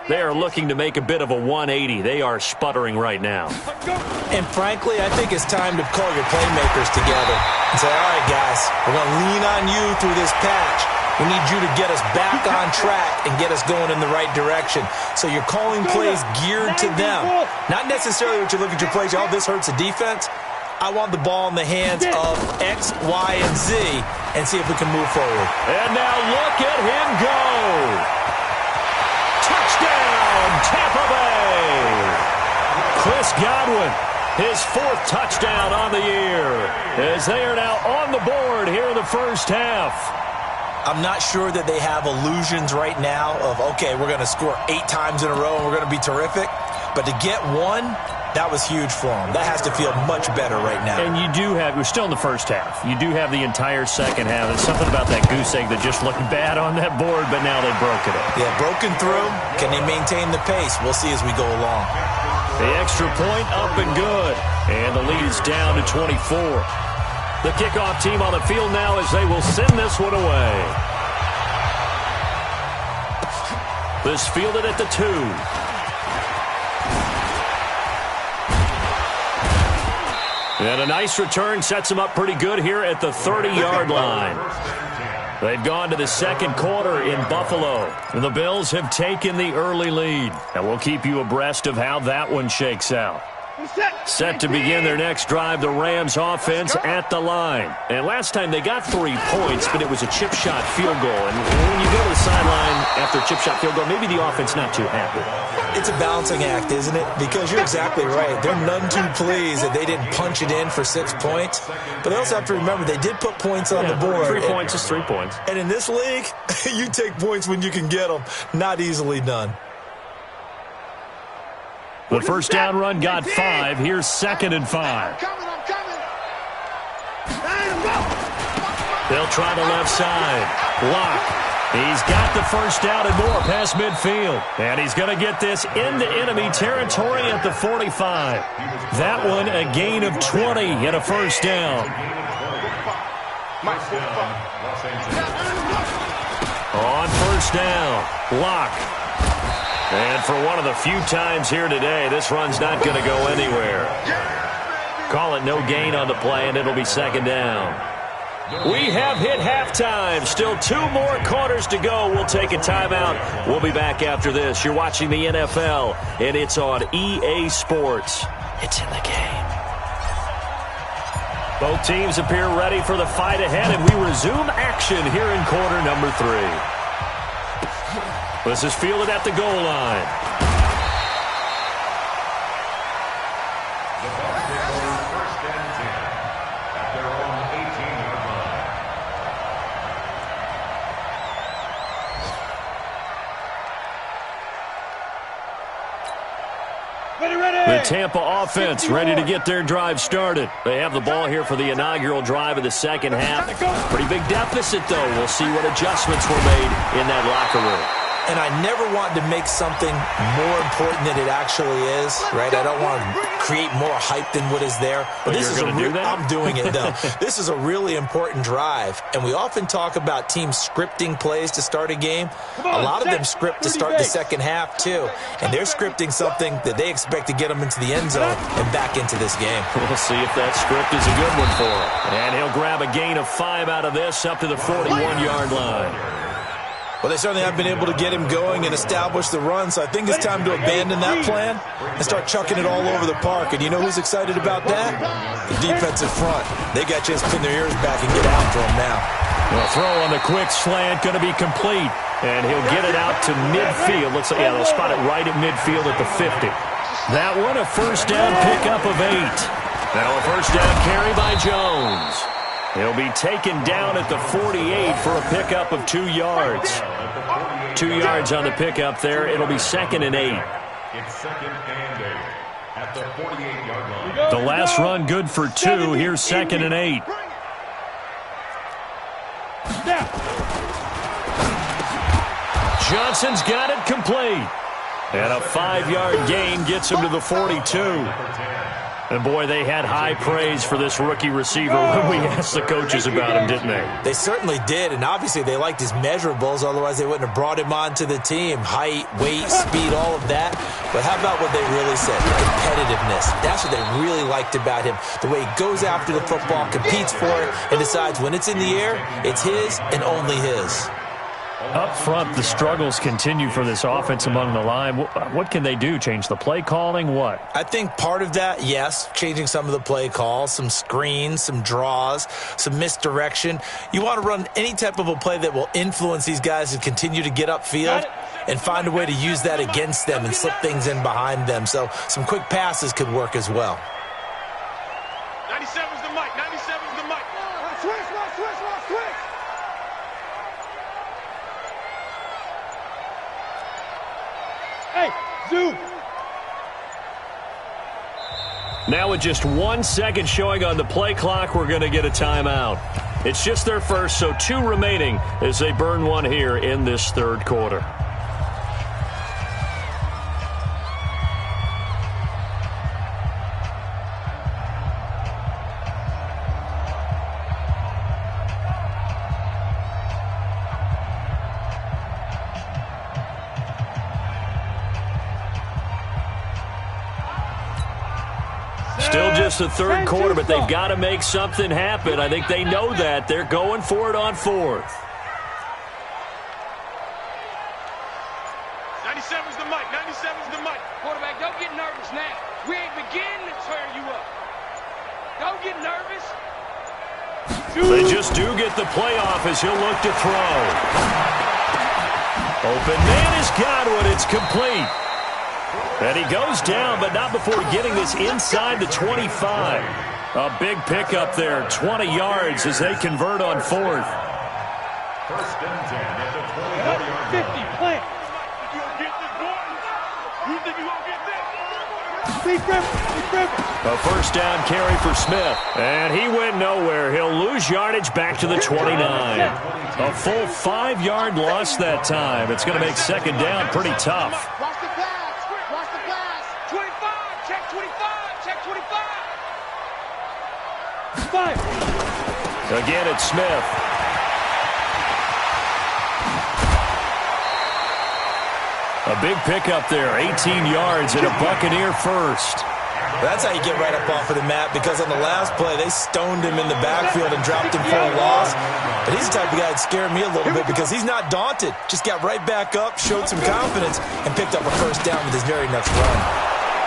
They are looking to make a bit of a 180. They are sputtering right now. And frankly, I think it's time to call your playmakers together and say, all right, guys, we're going to lean on you through this patch. We need you to get us back on track and get us going in the right direction. So you're calling plays geared to them. Not necessarily what you look at your plays, oh, this hurts the defense. I want the ball in the hands of X, Y, and Z and see if we can move forward. And now look at him go. Touchdown, Tampa Bay. Chris Godwin, his 4th touchdown on the year, as they are now on the board here in the first half. I'm not sure that they have illusions right now of, okay, we're going to score 8 times in a row and we're going to be terrific. But to get one, that was huge for them. That has to feel much better right now. And you do have, we're still in the first half. You do have the entire second half. There's something about that goose egg that just looked bad on that board, but now they've broken it. Yeah, broken through. Can they maintain the pace? We'll see as we go along. The extra point up and good. And the lead is down to 24. The kickoff team on the field now as they will send this one away. This fielded at the 2. And a nice return sets them up pretty good here at the 30-yard line. They've gone to the second quarter in Buffalo. The Bills have taken the early lead. And we'll keep you abreast of how that one shakes out. Set to begin their next drive, the Rams offense at the line. And last time they got 3 points, but it was a chip shot field goal. And when you go to the sideline after a chip shot field goal, maybe the offense not too happy. It's a balancing act, isn't it? Because you're exactly right. They're none too pleased that they didn't punch it in for 6 points. But they also have to remember they did put points on the board. 3 points is 3 points. And in this league, you take points when you can get them. Not easily done. The first down run got 5. Here's 2nd and 5. They'll try the left side. Block. He's got the first down and more past midfield. And he's going to get this into enemy territory at the 45. That one a gain of 20 and a first down. On first down. Block. And for one of the few times here today, this run's not going to go anywhere. Call it no gain on the play, and it'll be 2nd down. We have hit halftime. Still 2 more quarters to go. We'll take a timeout. We'll be back after this. You're watching the NFL, and it's on EA Sports. It's in the game. Both teams appear ready for the fight ahead, and we resume action here in quarter number 3. This is fielded at the goal line. The Tampa offense ready to get their drive started. They have the ball here for the inaugural drive of the second half. Pretty big deficit, though. We'll see what adjustments were made in that locker room. And I never want to make something more important than it actually is, right? I don't want to create more hype than what is there. But this is I'm doing it, though. This is a really important drive. And we often talk about teams scripting plays to start a game. A lot of them script to start the second half, too. And they're scripting something that they expect to get them into the end zone and back into this game. We'll see if that script is a good one for him. And he'll grab a gain of 5 out of this up to the 41-yard line. Well, they certainly have been able to get him going and establish the run, so I think it's time to abandon that plan and start chucking it all over the park. And you know who's excited about that? The defensive front. They got a chance to pin their ears back and get after him now. The throw on the quick slant going to be complete, and he'll get it out to midfield. Looks like, yeah, they'll spot it right at midfield at the 50. That one, a first down pickup of 8. Now a first down carry by Jones. He'll be taken down at the 48 for a pickup of 2 yards. 2 yards on the pickup there. It'll be 2nd and 8. It's 2nd and 8 at the 48-yard line. The last run good for 2. Here's 2nd and 8. Johnson's got it complete. And a 5-yard gain gets him to the 42. And, boy, they had high praise for this rookie receiver when we asked the coaches about him, didn't they? They certainly did, and obviously they liked his measurables. Otherwise, they wouldn't have brought him onto the team. Height, weight, speed, all of that. But how about what they really said? Competitiveness. That's what they really liked about him. The way he goes after the football, competes for it, and decides when it's in the air, it's his and only his. Up front, the struggles continue for this offense among the line. What can they do? Change the play calling? What? I think part of that, yes, changing some of the play calls, some screens, some draws, some misdirection. You want to run any type of a play that will influence these guys to continue to get upfield and find a way to use that against them and slip things in behind them. So some quick passes could work as well. 97's the mic. 97's the mic. Switch. Hey, zoom. Now with just 1 second showing on the play clock, we're going to get a timeout. It's just their first, so 2 remaining as they burn one here in this third quarter. Still just the third quarter, but they've got to make something happen. I think they know that. They're going for it on fourth. 97's the mic. 97's the mic. Quarterback, don't get nervous now. We ain't beginning to tear you up. Don't get nervous. They just do get the playoff as he'll look to throw. Open man is Godwin. It's complete. And he goes down, but not before getting this inside the 25. A big pickup there, 20 yards as they convert on fourth. First and 10 at the 20-yard line. 50, plant. You gonna get this, boy? You think you gonna get this? Be careful. A first down carry for Smith. And he went nowhere. He'll lose yardage back to the 29. A full 5-yard loss that time. It's going to make second down pretty tough. Watch the pass. Watch the pass. 25. Check 25. Check 25. 5. Again, it's Smith. A big pickup there, 18 yards and a Buccaneer first. That's how you get right up off of the map, because on the last play, they stoned him in the backfield and dropped him for a loss. But he's the type of guy that scared me a little bit because he's not daunted. Just got right back up, showed some confidence, and picked up a first down with his very next run.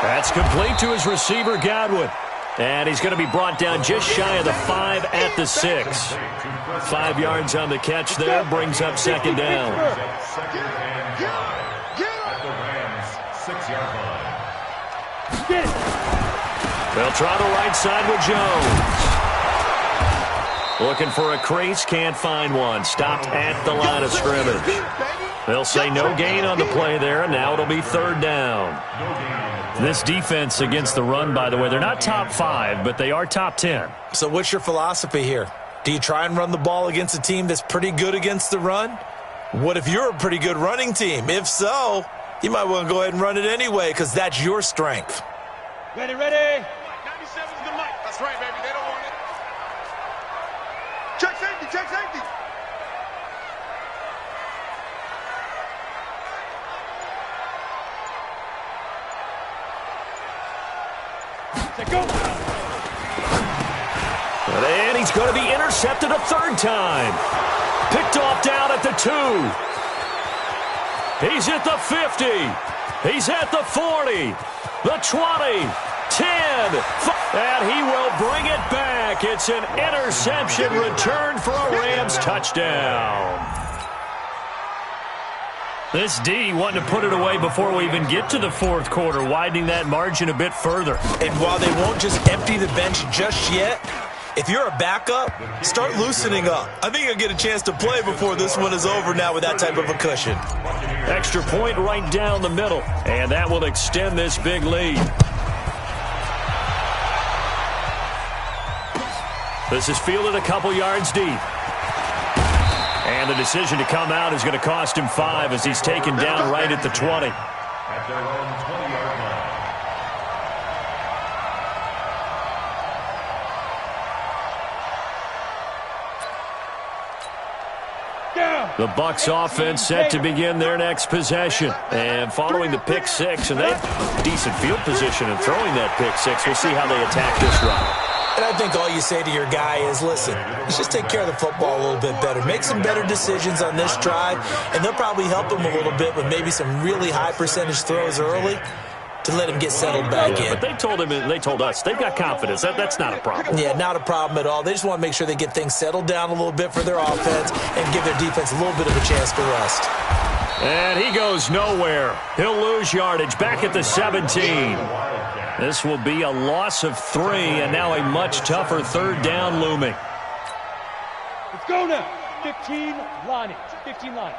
That's complete to his receiver, Godwin. And he's going to be brought down just shy of the 5 at the 6. 5 yards on the catch there, brings up second down. Second and 5 at the Rams' 6-yard line. Get it. They'll try the right side with Jones. Looking for a crease, can't find one. Stopped at the line of scrimmage. They'll say no gain on the play there, and now it'll be third down. This defense against the run, by the way, they're not top 5, but they are top 10. So what's your philosophy here? Do you try and run the ball against a team that's pretty good against the run? What if you're a pretty good running team? If so, you might want to go ahead and run it anyway, because that's your strength. Ready. 97's the mic. That's right, baby. They don't want it. Check safety. Go. And he's going to be intercepted a third time. Picked off down at the 2. He's at the 50. He's at the 40. The 20. 10. And he will bring it back. It's an interception return for a Rams touchdown. This D wanting to put it away before we even get to the fourth quarter, widening that margin a bit further. And while they won't just empty the bench just yet, if you're a backup, start loosening up. I think you'll get a chance to play before this one is over now with that type of a cushion. Extra point right down the middle, and that will extend this big lead. This is fielded a couple yards deep. And the decision to come out is going to cost him 5 as he's taken down right at the 20. At their own 20-yard line. The Bucs offense set to begin their next possession. And following the pick six, and they have decent field position in throwing that pick six. We'll see how they attack this run. And I think all you say to your guy is, listen, let's just take care of the football a little bit better. Make some better decisions on this drive, and they'll probably help him a little bit with maybe some really high percentage throws early to let him get settled back in. But they told him, and they told us, they've got confidence. That's not a problem. Yeah, not a problem at all. They just want to make sure they get things settled down a little bit for their offense and give their defense a little bit of a chance to rest. And he goes nowhere. He'll lose yardage back at the 17. This will be a loss of 3, and now a much tougher third down looming. Let's go now. 15 lineage. 15 lineage.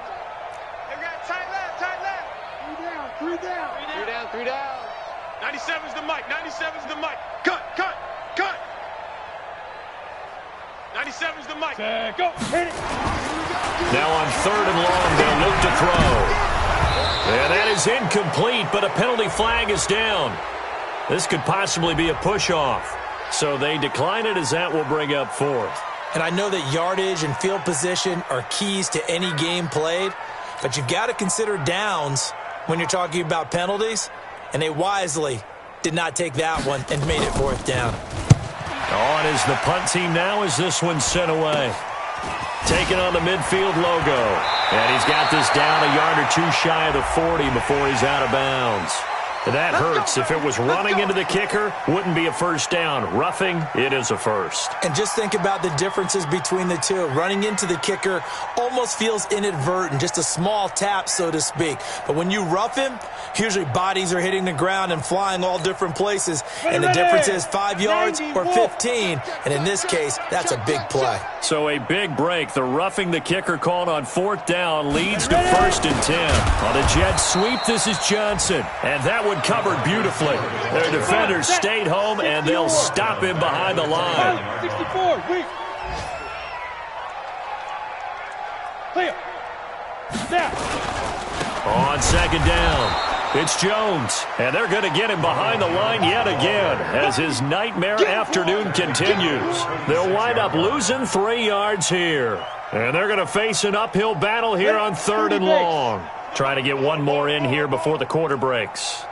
They got tight left, tight left. 3 down. 3 down, 3 down. 97's the mic, 97's the mic. Cut, cut, cut. 97's the mic. Go. Hit it. Now on 3rd and long, they'll look to throw. And that is incomplete, but a penalty flag is down. This could possibly be a push-off. So they decline it as that will bring up 4th. And I know that yardage and field position are keys to any game played, but you've got to consider downs when you're talking about penalties, and they wisely did not take that one and made it 4th down. On is the punt team now as this one's sent away. Taking on the midfield logo. And he's got this down a yard or 2 shy of the 40 before he's out of bounds. That hurts. If it was running into the kicker, wouldn't be a first down. Roughing, it is a first. And just think about the differences between the two. Running into the kicker almost feels inadvertent, just a small tap, so to speak. But when you rough him, usually bodies are hitting the ground and flying all different places. And the difference is 5 yards or 15. And in this case, that's a big play. So a big break. The roughing the kicker called on 4th down leads to 1st and 10. On a jet sweep, this is Johnson. And that would covered beautifully. Their defenders stayed home, and they'll stop him behind the line. 64, weak. Clear. Snap. On 2nd down, it's Jones, and they're going to get him behind the line yet again as his nightmare afternoon continues. They'll wind up losing 3 yards here, and they're going to face an uphill battle here on 3rd and long. Trying to get one more in here before the quarter breaks.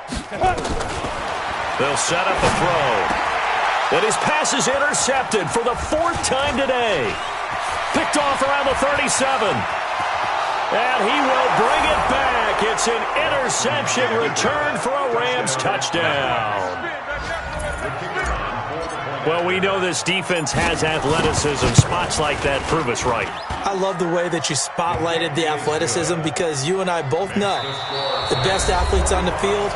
They'll set up a throw. And his pass is intercepted for the 4th time today. Picked off around the 37. And he will bring it back. It's an interception return for a Rams touchdown. Well, we know this defense has athleticism. Spots like that prove us right. I love the way that you spotlighted the athleticism because you and I both know the best athletes on the field,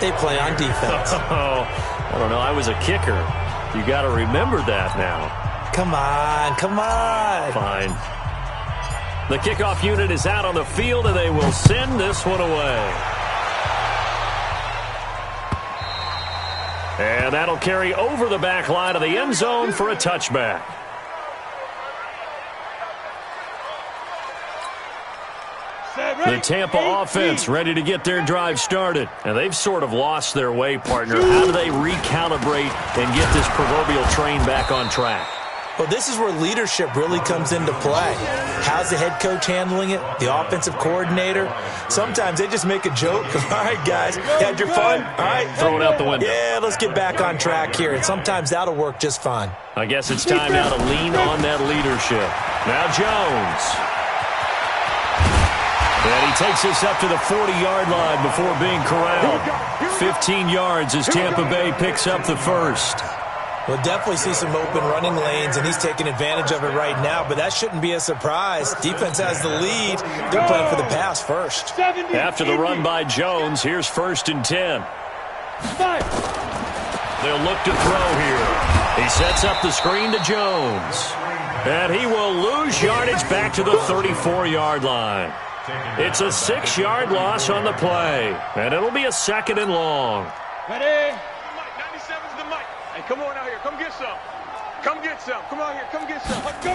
they play on defense. Oh, I don't know. I was a kicker. You got to remember that now. Come on, come on. Fine. The kickoff unit is out on the field, and they will send this one away. And that'll carry over the back line of the end zone for a touchback. The Tampa offense ready to get their drive started. And they've sort of lost their way, partner. How do they recalibrate and get this proverbial train back on track? Well, this is where leadership really comes into play. How's the head coach handling it? The offensive coordinator? Sometimes they just make a joke. All right, guys, you had your fun? All right. Throw it out the window. Yeah, let's get back on track here. And sometimes that'll work just fine. I guess it's time now to lean on that leadership. Now Jones. And he takes this up to the 40-yard line before being corralled. 15 yards as Tampa Bay picks up the first. We'll definitely see some open running lanes, and he's taking advantage of it right now, but that shouldn't be a surprise. Defense has the lead. They're playing for the pass first. After the run by Jones, here's 1st and 10. They'll look to throw here. He sets up the screen to Jones. And he will lose yardage back to the 34-yard line. It's a 6-yard loss on the play, and it'll be a 2nd and long. Ready? 97's the mic. Hey, come on out here. Come get some. Come get some. Come out here. Come get some. Let's go.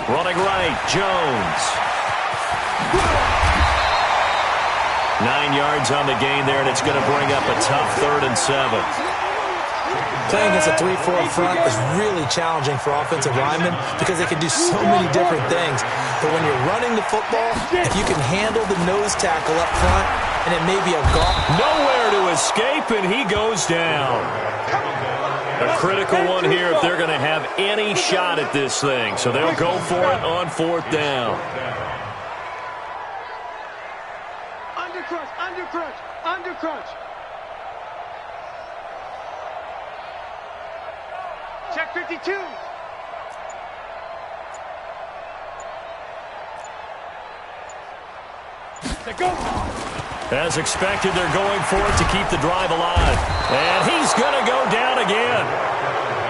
Running right, Jones. 9 yards on the gain there, and it's going to bring up a tough 3rd and 7. Playing against a 3-4 front is really challenging for offensive linemen because they can do so many different things. But when you're running the football, if you can handle the nose tackle up front, and it may be a guard. Nowhere to escape, and he goes down. A critical one here if they're going to have any shot at this thing. So they'll go for it on 4th down. Undercrunch, undercrunch, undercrunch. Check 52. Let go. As expected, they're going for it to keep the drive alive. And he's going to go down again.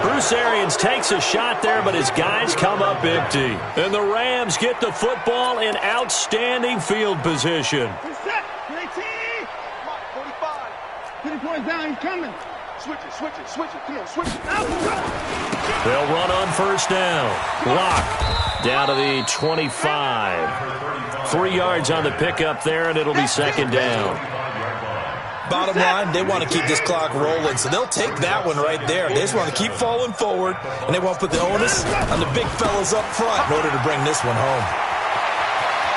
Bruce Arians takes a shot there, but his guys come up empty. And the Rams get the football in outstanding field position. Set. 45. 20 points down. He's coming. Switch it, switch it, switch it. Come on, switch it. They'll run on 1st down. Lock down to the 25. 3 yards on the pickup there, and it'll be 2nd down. Bottom line, they want to keep this clock rolling, so they'll take that one right there. They just want to keep falling forward, and they want to put the onus on the big fellas up front in order to bring this one home.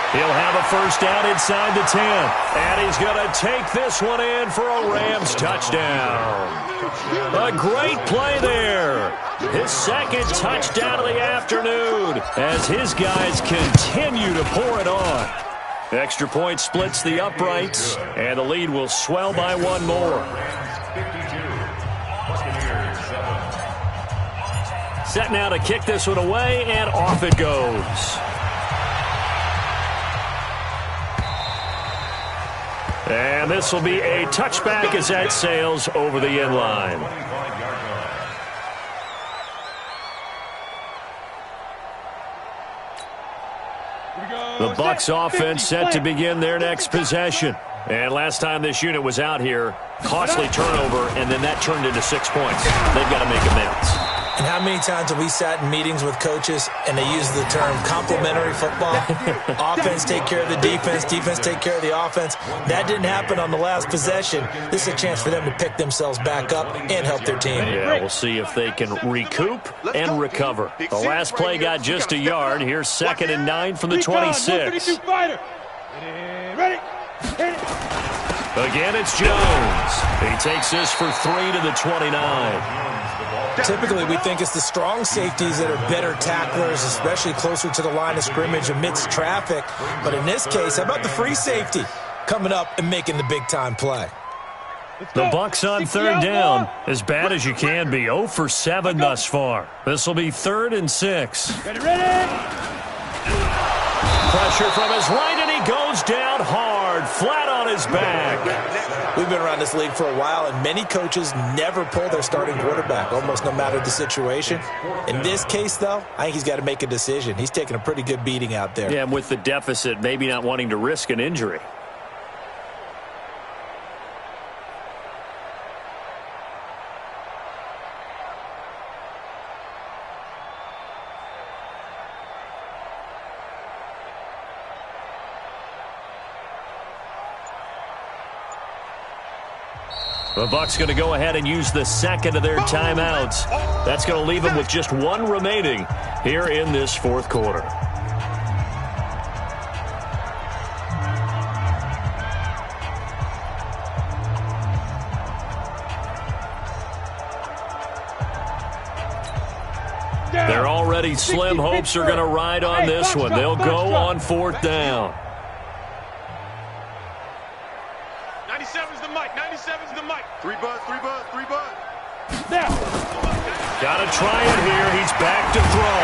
He'll have a 1st down inside the 10. And he's going to take this one in for a Rams touchdown. A great play there. His 2nd touchdown of the afternoon as his guys continue to pour it on. Extra point splits the uprights, and the lead will swell by 1 more. Set now to kick this one away, and off it goes. And this will be a touchback as that sails over the end line. The Bucs offense set to begin their next possession. And last time this unit was out here, costly turnover, and then that turned into 6 points. They've got to make amends. And how many times have we sat in meetings with coaches and they use the term complementary football? Offense take care of the defense, defense take care of the offense. That didn't happen on the last possession. This is a chance for them to pick themselves back up and help their team. Yeah, we'll see if they can recoup and recover. The last play got just a yard. Here's 2nd and 9 from the 26. Ready? Again, it's Jones. He takes this for 3 to the 29. Typically, we think it's the strong safeties that are better tacklers, especially closer to the line of scrimmage amidst traffic. But in this case, how about the free safety coming up and making the big-time play? The Bucs on 3rd down, as bad as you can be. 0 for 7 thus far. This will be 3rd and 6. Ready? Pressure from his right, and he goes down hard, flat on his back. We've been around this league for a while, and many coaches never pull their starting quarterback, almost no matter the situation. In this case, though, I think he's got to make a decision. He's taking a pretty good beating out there. Yeah, and with the deficit, maybe not wanting to risk an injury. The Bucs going to go ahead and use the 2nd of their timeouts. That's going to leave them with just 1 remaining here in this 4th quarter. They're already slim hopes are going to ride on this one. They'll go on 4th down. 97's the mic, 97's the mic. 3 bud. Now. Got to try it here. He's back to throw.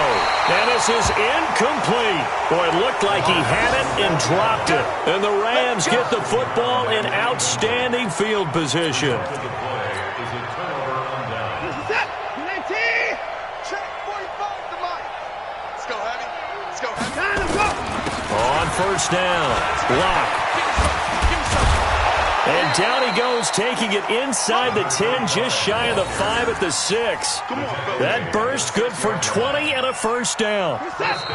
And this is incomplete. Boy, it looked like he had it and dropped it. And the Rams get the football in outstanding field position. Set. 19. Check 45's the mic. Let's go, Heavy. Let's go, Heavy. Time to go. On 1st down. Lock. And down he goes, taking it inside the 10, just shy of the 5 at the 6. That burst good for 20 and a first down.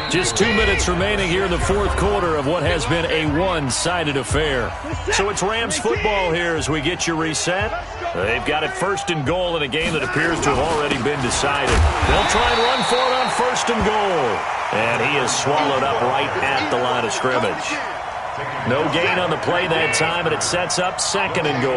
Just 2 minutes remaining here in the fourth quarter of what has been a one-sided affair. So it's Rams football here as we get you reset. They've got it first and goal in a game that appears to have already been decided. They'll try and run for it on first and goal. And he is swallowed up right at the line of scrimmage. No gain on the play that time, and it sets up second and goal.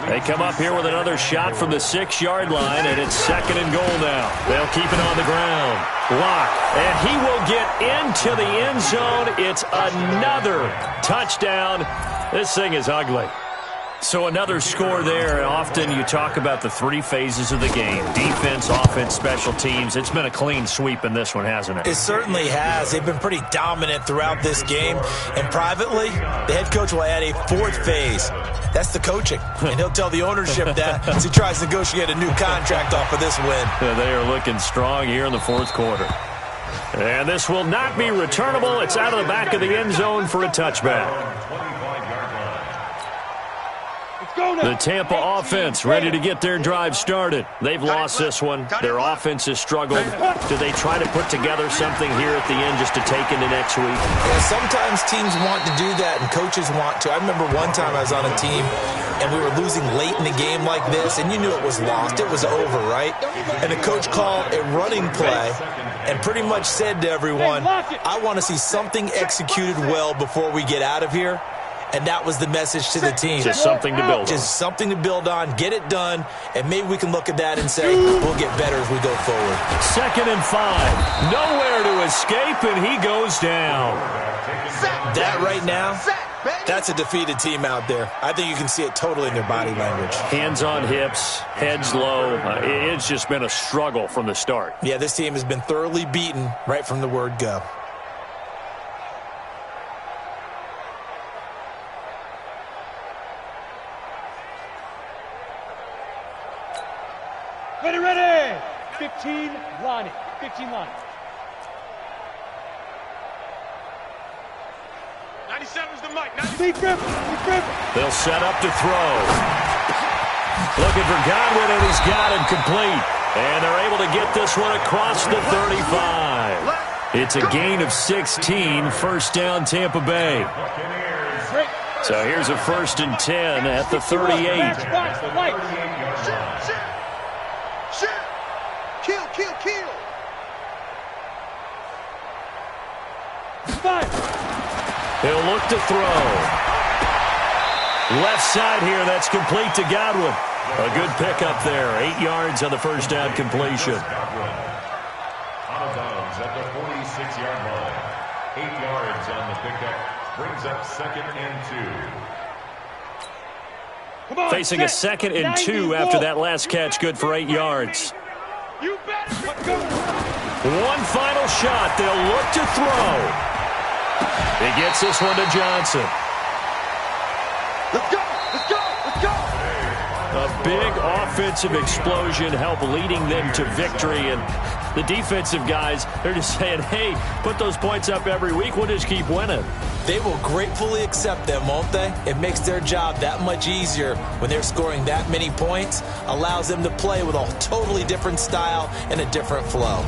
They come up here with another shot from the 6-yard line, and it's second and goal now. They'll keep it on the ground. Lock, and he will get into the end zone. It's another touchdown. This thing is ugly. So another score there, and often you talk about the 3 phases of the game. Defense, offense, special teams. It's been a clean sweep in this one, hasn't it? It certainly has. They've been pretty dominant throughout this game. And privately, the head coach will add a 4th phase. That's the coaching. And he'll tell the ownership that as he tries to negotiate a new contract off of this win. They are looking strong here in the fourth quarter. And this will not be returnable. It's out of the back of the end zone for a touchback. The Tampa offense ready to get their drive started. They've lost this one. Their offense has struggled. Do they try to put together something here at the end just to take into next week? Yeah, sometimes teams want to do that and coaches want to. I remember one time I was on a team and we were losing late in the game like this, and you knew it was lost. It was over, right? And the coach called a running play and pretty much said to everyone, I want to see something executed well before we get out of here. And that was the message to the team. Just something to build on. Just something to build on, get it done, and maybe we can look at that and say, we'll get better as we go forward. 2nd and 5. Nowhere to escape, and he goes down. That right now, that's a defeated team out there. I think you can see it totally in their body language. Hands on hips, heads low. It's just been a struggle from the start. Yeah, this team has been thoroughly beaten right from the word go. Ready. 15, line it. 15 line. 97's the mic. Deep grip. They'll set up to throw. Looking for Godwin, and he's got it complete. And they're able to get this one across the 35. It's a gain of 16, first down Tampa Bay. So here's a 1st and 10 at the 38. Kill. He'll look to throw. Left side here, that's complete to Godwin. A good pickup there. 8 yards on the first down completion. Out of bounds at the 46-yard line. 8 yards on the pickup. Brings up 2nd and 2. Facing a 2nd and 2 after that last catch, good for 8 yards. You better go. One final shot. They'll look to throw. He gets this one to Johnson. Let's go. A big offensive explosion helped leading them to victory. And the defensive guys, they're just saying, hey, put those points up every week. We'll just keep winning. They will gratefully accept them, won't they? It makes their job that much easier when they're scoring that many points. Allows them to play with a totally different style and a different flow.